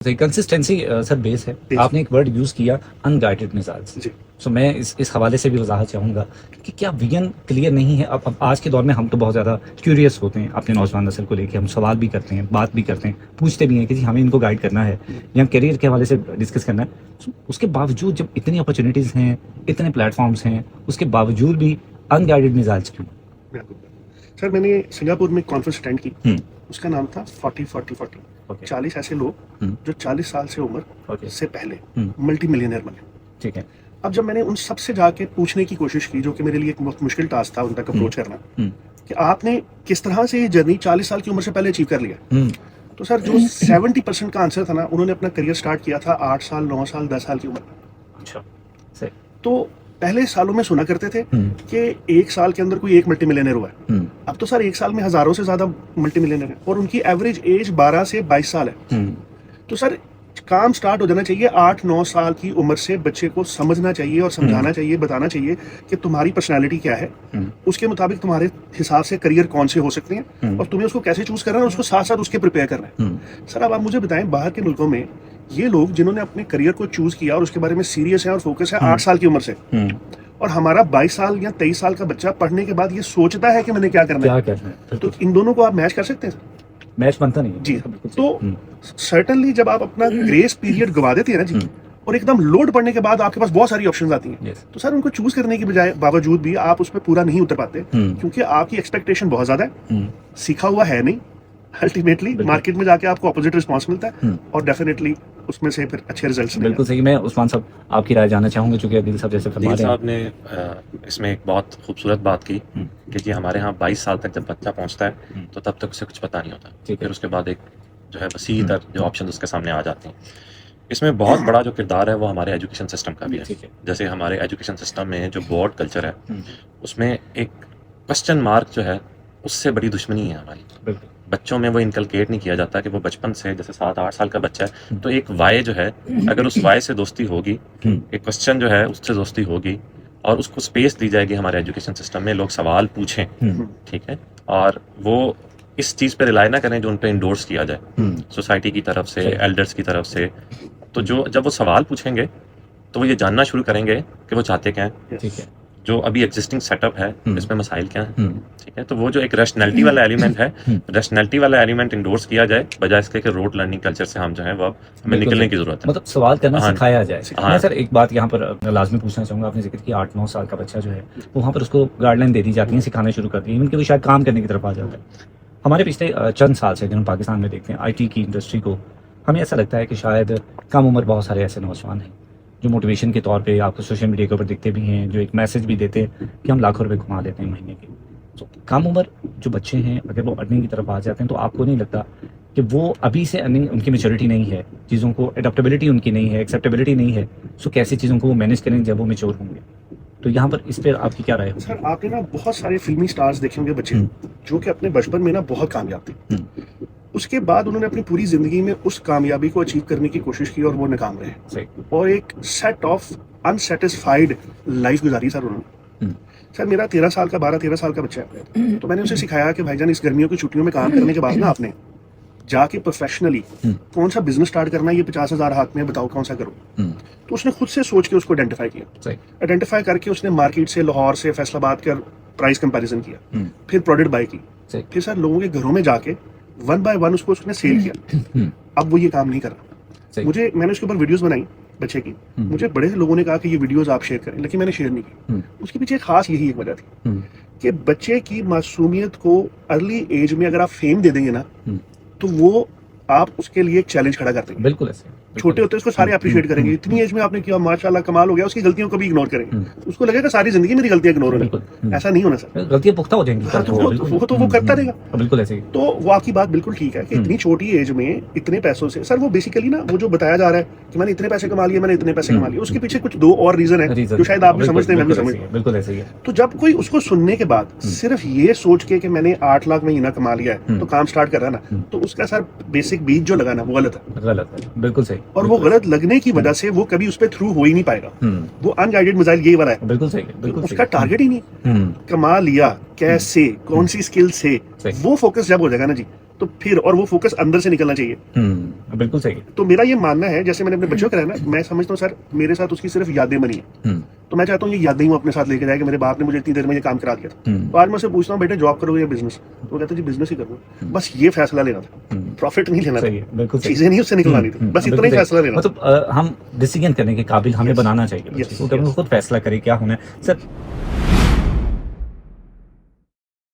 Consistency sir base है। आपने एक वर्ड यूज किया, अनगाइडेड मिजाज। सो मैं इस हवाले से भी वजाहत चाहूँगा कि क्या विजन क्लियर नहीं है। अब आज के दौर में हम तो बहुत ज़्यादा क्यूरियस होते हैं अपने नौजवान नस्ल को लेकर, हम सवाल भी करते हैं, बात भी करते हैं, पूछते भी हैं कि जी हमें इनको गाइड करना है या करियर के हवाले से डिस्कस करना है। So, उसके बावजूद जब इतनी अपॉर्चुनिटीज़ हैं, इतने प्लेटफॉर्म्स हैं, उसके बावजूद भी अनगाइडेड मिजाज क्यों? बिल्कुल सर, मैंने सिंगापुर में कॉन्फ्रेंस अटेंड की। उसका नाम था 40-40-40। 40 ऐसे लोग जो 40 साल से उम्र से पहले मल्टी मिलियनर बने। ठीक है। अब जब मैंने उन सबसे जाके पूछने की कोशिश की, जो कि मेरे लिए एक बहुत मुश्किल टास्क था उन तक अप्रोच करना, कि आपने किस तरह से ये जर्नी 40 साल की उम्र से पहले अचीव कर लिया, तो सर जो 70% का आंसर था ना, उन्होंने अपना करियर स्टार्ट किया था 8 साल, 9 साल, 10 साल की उम्र। अच्छा, सही। तो पहले सालों में सुना करते थे कि एक साल के अंदर कोई एक मल्टी मिलियनर हुआ है। अब तो सर एक साल में हजारों से ज्यादा मल्टी मिलियनर है और उनकी एवरेज एज 12 से 22 साल है। तो सर काम स्टार्ट हो जाना चाहिए 8-9 साल की उम्र से। बच्चे को समझना चाहिए और समझाना चाहिए, बताना चाहिए कि तुम्हारी पर्सनालिटी क्या है, उसके मुताबिक तुम्हारे हिसाब से करियर कौन से हो सकते हैं और तुम्हें उसको कैसे चूज करना है, उसको साथ साथ उसके प्रिपेयर करना है। सर अब आप मुझे बताएं, बाहर के मुल्कों में ये लोग जिन्होंने अपने करियर को चूज किया और उसके बारे में सीरियस है और फोकस है 8 साल की उम्र से, और हमारा 22 साल या 23 साल का बच्चा पढ़ने के बाद ये सोचता है कि मैंने क्या करना है। तो इन दोनों को आप मैच कर सकते हैं? मैच बनता नहीं जी। तो सर्टेनली जब आप अपना ग्रेस पीरियड गवा देते हैं ना जी, और एकदम लोड पड़ने के बाद आपके पास बहुत सारी ऑप्शंस आती हैं, तो सर उनको चूज करने की बजाय बावजूद भी आप उस पर पूरा नहीं उतर पाते, क्योंकि आपकी एक्सपेक्टेशन बहुत ज्यादा है, सीखा हुआ है नहीं। अल्टीमेटली मार्केट में जाके आपको अपोजिट रिस्पांस मिलता है और डेफिनेटली उसमें से फिर अच्छे रिजल्ट्स। बिल्कुल सही। मैं उस्मान साहब आपकी राय जानना चाहूंगा, चूंकि अदिल साहब जैसे फरमा रहे हैं। साहब ने इसमें एक बहुत खूबसूरत बात की कि जी हमारे यहाँ 22 साल तक जब बच्चा पहुँचता है तो तब तक उसे कुछ पता नहीं होता, फिर उसके बाद एक जो है वसीह तर जो ऑप्शन उसके सामने आ जाते हैं। इसमें बहुत बड़ा जो किरदार है वो हमारे एजुकेशन सिस्टम का भी है। जैसे हमारे एजुकेशन सिस्टम में जो बोर्ड कल्चर है उसमें एक क्वेश्चन मार्क जो है उससे बड़ी दुश्मनी है हमारी। बच्चों में वो इनकलकेट नहीं किया जाता कि वो बचपन से, जैसे 7-8 साल का बच्चा है तो एक वाई जो है, अगर उस वाई से दोस्ती होगी, एक क्वेश्चन जो है उससे दोस्ती होगी और उसको स्पेस दी जाएगी हमारे एजुकेशन सिस्टम में, लोग सवाल पूछें, ठीक है, और वो इस चीज़ पे रिलाई ना करें जो उन पे इंडोर्स किया जाए सोसाइटी की तरफ से, एल्डर्स की तरफ से। तो जो जब वो सवाल पूछेंगे तो वो ये जानना शुरू करेंगे कि वो चाहते क्या है, ठीक है, जो अभी एग्जिस्टिंग सेटअप है इसमें मसाइल क्या है, ठीक है। तो वो जो एक रैशनैलिटी वाला एलिमेंट है, रैशनैलिटी वाला एलिमेंट इंडोर्स किया जाए, बजाय इसके कि रोड लर्निंग कल्चर से हम जो है वो हमें निकलने की जरूरत है, मतलब सवाल करना सिखाया जाए। मैं सर एक बात यहाँ पर लाजमी पूछना चाहूंगा, आपने जिक्र किया 8-9 साल का बच्चा जो है वहाँ पर उसको गाइडलाइन दे दी जाती है, सिखाना शुरू कर दी, इवन कि वो शायद काम करने की तरफ आ जाता है। हमारे पिछले चंद साल से जब हम पाकिस्तान में देखते हैं IT की इंडस्ट्री को, हमें ऐसा लगता है कि शायद कम उम्र बहुत सारे ऐसे नौजवान हैं जो मोटिवेशन के तौर पे आपको सोशल मीडिया के ऊपर दिखते भी हैं, जो एक मैसेज भी देते हैं कि हम लाखों रुपए कमा लेते हैं महीने के। तो कम उम्र जो बच्चे हैं अगर वो अर्निंग की तरफ आ जाते हैं तो आपको नहीं लगता कि वो अभी से अर्निंग, उनकी मेच्योरिटी नहीं है, चीज़ों को एडेप्टेबिलिटी उनकी नहीं है, एक्सेप्टेबिलिटी नहीं है, सो कैसी चीज़ों को वो मैनेज करेंगे जब वो मेच्योर होंगे? तो यहाँ पर इस पर आपकी क्या राय है? सर आपने ना बहुत सारे फिल्मी स्टार्स देखे होंगे बच्चे जो कि अपने बचपन में ना बहुत कामयाब थे, उसके बाद उन्होंने अपनी पूरी जिंदगी में उस कामयाबी को अचीव करने की कोशिश की और वो नाकाम रहे और एक सेट ऑफ अनसेटिस्फाइड लाइफ गुजारी सर उन्होंने। सर मेरा 12-13 साल का बच्चा है, तो मैंने उसे सिखाया कि भाईजान इस गर्मियों की छुट्टियों में काम करने के बाद ना आपने जाके प्रोफेशनली कौन सा बिजनेस स्टार्ट करना है, ये 50,000 हाथ में बताओ कौन सा करो। तो उसने खुद से सोच के उसको आइडेंटिफाई किया, आइडेंटिफाई करके उसने मार्केट से, लाहौर से, फैसलाबाद कर प्राइस कंपैरिजन किया, फिर प्रोडक्ट बाय की, फिर सर लोगों के घरों में जाके 1 by 1 उसने सेल किया। अब वो ये काम नहीं कर रहा। मैंने उसके ऊपर वीडियोस बनाई बच्चे की, मुझे बड़े से लोगों ने कहा कि ये वीडियोस आप शेयर करें, लेकिन मैंने शेयर नहीं की। उसके पीछे खास यही एक वजह थी कि बच्चे की मासूमियत को अर्ली एज में अगर आप फेम दे देंगे ना, तो वो आप उसके लिए एक चैलेंज खड़ा करते हैं। बिल्कुल ऐसे छोटे होते उसको सारे अप्रिशिएट करेंगे, इतनी एज में आपने किया माशाल्लाह कमाल हो गया, उसकी गलतियों को भी इग्नोर करेंगे, उसको लगेगा सारी जिंदगी मेरी गलतियां इग्नोर हो रही। ऐसा नहीं होना सर, गलतियां पुख्ता हो जाएंगी। हाँ, तो वो करता रहेगा। बिल्कुल ऐसे ही। तो वो आपकी बात बिल्कुल ठीक है कि इतनी छोटी एज में इतने पैसों से, सर वो बेसिकली ना वो जो बताया जा रहा है कि मैंने इतने पैसे कमा लिए, मैंने इतने पैसे कमा लिए, उसके पीछे कुछ 2 और रीजन है जो शायद आप भी समझते हैं, मैं भी समझता हूं। बिल्कुल ऐसे ही है। तो जब कोई उसको सुनने के बाद सिर्फ ये सोच के कि मैंने 8 लाख महीना कमा लिया है तो काम स्टार्ट कर रहा है ना, तो उसका सर बेसिक बीज जो लगाना वो गलत है। बिल्कुल सही। और वो गलत लगने की वजह से वो कभी उस पर थ्रू हो ही नहीं पाएगा। वो अनगाइडेड मिसाइल यही वाला है। बिल्कुल सही, बिल्कुल उसका टारगेट ही नहीं कमा लिया कैसे, कौन सी स्किल से, वो फोकस जब हो जाएगा ना जी, तो फिर और वो फोकस अंदर से निकलना चाहिए। बिल्कुल सही है। तो मेरा ये मानना है, जैसे मैंने अपने बच्चों को कराया ना, मैं समझता हूँ सर मेरे साथ उसकी सिर्फ यादें बनी है, तो मैं चाहता हूँ ये यादें ही वो अपने साथ लेके जाए कि मेरे बाप ने मुझे इतनी देर में ये काम करा दिया था। तो आज मैं उससे पूछता हूँ बेटे जॉब करोगे या बिजनेस, तो वो कहता है जी बिजनेस ही करूँगा। बस ये फैसला लेना था, प्रॉफिट नहीं लेना था, चीजें नहीं उससे निकलवानी थी, बस इतना ही फैसला लेना। मतलब हम डिसीजन करने के काबिल हमें बनाना चाहिए, वो खुद फैसला करे क्या होना है सर।